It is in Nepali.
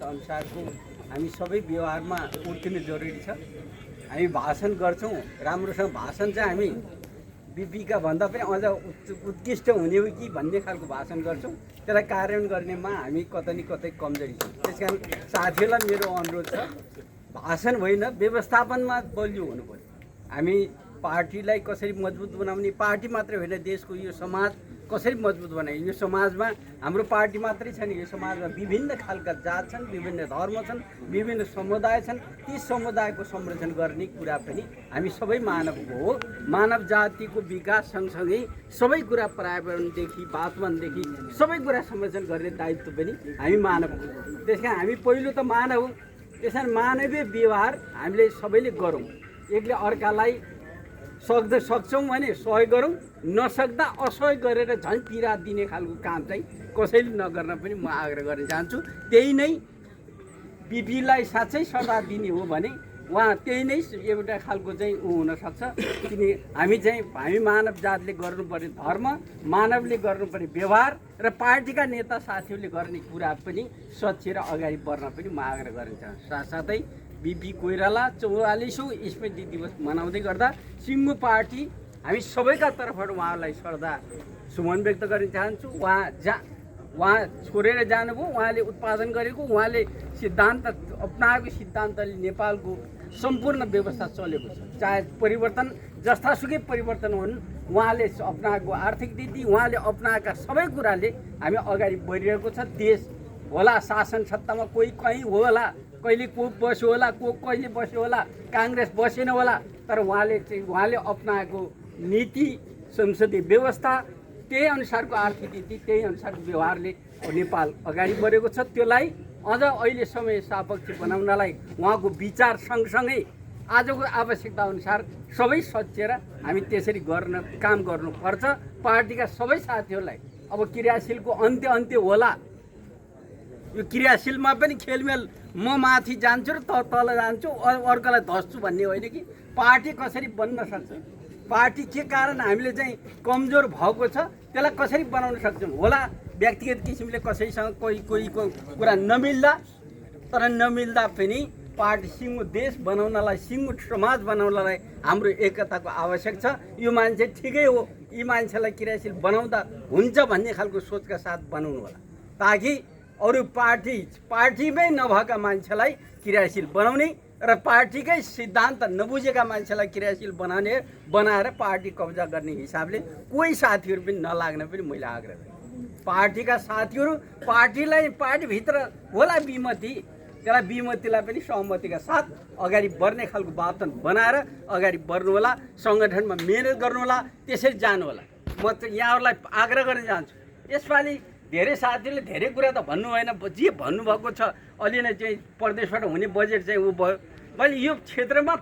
अनुसारको हामी सबै व्यवहारमा उत्रिनु जरुरी छ। हामी भाषण गर्छौँ, राम्रोसँग भाषण चाहिँ हामी बिपीका भन्दा पनि अझ उत्कृष्ट हुने हो कि भन्ने खालको भाषण गर्छौँ। त्यसलाई कार्यान्वयन गर्नेमा हामी कतै न कतै कमजोरी छौँ। त्यसकारण साथीहरूलाई मेरो अनुरोध छ, भाषण होइन व्यवस्थापनमा बलियो हुनु पर्यो। हामी पार्टीलाई कसरी मजबुत बनाउने, पार्टी मात्रै होइन देशको यो समाज कसरी मजबुत बनाए। यो समाजमा हाम्रो पार्टी मात्रै छैन, यो समाजमा विभिन्न खालका जात छन्, विभिन्न धर्म छन्, विभिन्न समुदाय छन्। ती समुदायको संरक्षण गर्ने कुरा पनि हामी सबै मानवको हो। मानव जातिको विकास सँगसँगै सबै कुरा पर्यावरणदेखि वातावरणदेखि सबै कुरा संरक्षण गर्ने दायित्व पनि हामी मानवको हो। त्यसकारण हामी पहिलो त मानव हौँ। त्यसकारण मानवीय व्यवहार हामीले सबैले गरौँ। एकले अर्कालाई सक्छौँ भने सहयोग गरौँ, नसक्दा असहयोग गरेर झन् पीडा दिने खालको काम चाहिँ कसैले नगर्न पनि म आग्रह गर्न चाहन्छु। त्यही नै बिपीलाई साँच्चै सल्लाह दिने हो भने उहाँ त्यही नै एउटा खालको चाहिँ हुनसक्छ। किन हामी मानव जातले गर्नुपर्ने धर्म, मानवले गर्नुपर्ने व्यवहार र पार्टीका नेता साथीहरूले गर्ने कुरा पनि स्वच्छ र अगाडि बढ्न पनि म आग्रह गर्न चाहन्छु। साथसाथै बिपी कोइराला 44औं स्मृति दिवस मनाउँदै गर्दा सिङ्गो पार्टी हामी सबैका तर्फबाट उहाँलाई श्रद्धा सुमन व्यक्त गर्न चाहन्छु। उहाँ छोडेर जानुभयो, उहाँले उत्पादन गरेको, उहाँले सिद्धान्त अपनाएको सिद्धान्तले नेपालको सम्पूर्ण व्यवस्था चलेको छ। चाहे परिवर्तन जस्तासुकै परिवर्तन हुन्, उहाँले अपनाएको आर्थिक नीति, उहाँले अपनाएका सबै कुराले हामी अगाडि बढिरहेको छ। देश होला शासन सत्तामा कोही कहीँ होला, कहिले को बस्यो होला, को कहिले बस्यो होला, काङ्ग्रेस बसेन होला, तर उहाँले अपनाएको नीति, संसदीय व्यवस्था, त्यही अनुसारको आर्थिक नीति, त्यही अनुसारको व्यवहारले नेपाल अगाडि बढेको छ। त्यसलाई अझ अहिले समय सापेक्ष बनाउनलाई उहाँको विचार सँगसँगै आजको आवश्यकता अनुसार सबै सचेर हामी त्यसरी काम गर्नुपर्छ। पार्टीका सबै साथीहरूलाई अब क्रियाशीलको अन्त्य होला। यो क्रियाशीलमा पनि खेलमेल, म माथि जान्छु र तल जान्छु, अर्कालाई धस्छु भन्ने होइन कि पार्टी कसरी बन्न सक्छ, पार्टी के कारण हामीले चाहिँ कमजोर भएको छ, त्यसलाई कसरी बनाउन सक्छौँ होला। व्यक्तिगत किसिमले कसैसँग कोही कुरा नमिल्दा, तर नमिल्दा पनि पार्टी सिङ्गो देश बनाउनलाई, सिङ्गो समाज बनाउनलाई हाम्रो एकताको आवश्यक छ। यो मान्छे ठिकै हो, यी मान्छेलाई क्रियाशील बनाउँदा हुन्छ भन्ने खालको सोचका साथ बनाउनु होला, ताकि अरू पार्टीमै नभएका मान्छेलाई क्रियाशील बनाउने र पार्टीकै सिद्धान्त नबुझेका मान्छेलाई क्रियाशील बनाएर पार्टी कब्जा गर्ने हिसाबले कोही साथीहरू पनि नलाग्न पनि मैले आग्रह गरेँ। पार्टीका साथीहरू पार्टीभित्र होला विमति, त्यसलाई विमतिलाई पनि सहमतिका साथ अगाडि बढ्ने खालको वातावरण बनाएर अगाडि बढ्नु होला, सङ्गठनमा मेहनत गर्नु होला, त्यसरी जानु होला। म त यहाँहरूलाई आग्रह गर्न चाहन्छु। यसपालि धेरै साथीहरूले धेरै कुरा त भन्नु भएन, जे भन्नुभएको छ अलि नै चाहिँ प्रदेशबाट हुने बजेट चाहिँ ऊ भयो। मैले यो क्षेत्रमा